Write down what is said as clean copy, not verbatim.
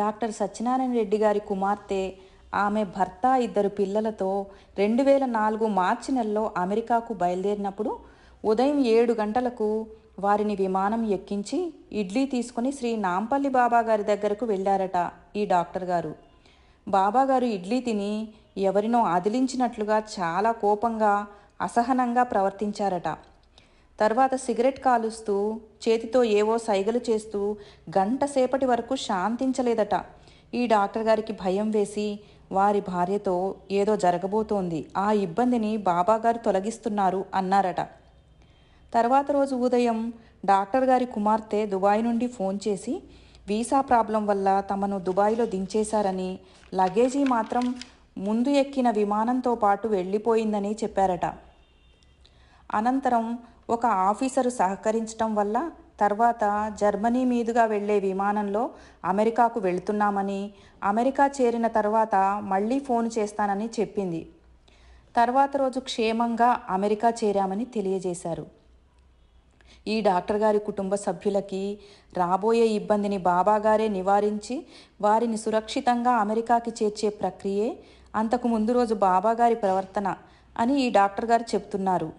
Doctor Satyanarayana Reddy గారి కుమార్తె, ఆమె భర్త, ఇద్దరు పిల్లలతో 2004 మార్చి నెలలో అమెరికాకు బయలుదేరినప్పుడు ఉదయం 7 గంటలకు వారిని విమానం ఎక్కించి ఇడ్లీ తీసుకుని శ్రీ నాంపల్లి బాబా గారి దగ్గరకు వెళ్ళారట ఈ డాక్టర్ గారు. బాబాగారు ఇడ్లీ తిని ఎవరినో అదిలించినట్లుగా చాలా కోపంగా, అసహనంగా ప్రవర్తించారట. తర్వాత సిగరెట్ కాలుస్తూ, చేతితో ఏవో సైగలు చేస్తూ గంట సేపటి వరకు శాంతించలేదట. ఈ డాక్టర్ గారికి భయం వేసి వారి భార్యతో ఏదో జరగబోతోంది, ఆ ఇబ్బందిని బాబాగారు తొలగిస్తున్నారు అన్నారట. తర్వాత రోజు ఉదయం డాక్టర్ గారి కుమార్తె దుబాయ్ నుండి ఫోన్ చేసి వీసా ప్రాబ్లం వల్ల తమను దుబాయ్లో దించేశారని, లగేజీ మాత్రం ముందు ఎక్కిన విమానంతో పాటు వెళ్ళిపోయిందని చెప్పారట. అనంతరం ఒక ఆఫీసరు సహకరించటం వల్ల తర్వాత జర్మనీ మీదుగా వెళ్లే విమానంలో అమెరికాకు వెళుతున్నామని, అమెరికా చేరిన తర్వాత మళ్ళీ ఫోన్ చేస్తానని చెప్పింది. తర్వాత రోజు క్షేమంగా అమెరికా చేరామని తెలియజేశారు. ఈ డాక్టర్ గారి కుటుంబ సభ్యులకి రాబోయే ఇబ్బందిని బాబాగారే నివారించి వారిని సురక్షితంగా అమెరికాకి చేర్చే ప్రక్రియే అంతకు ముందు రోజు బాబాగారి ప్రవర్తన అని ఈ డాక్టర్ గారు చెప్తున్నారు.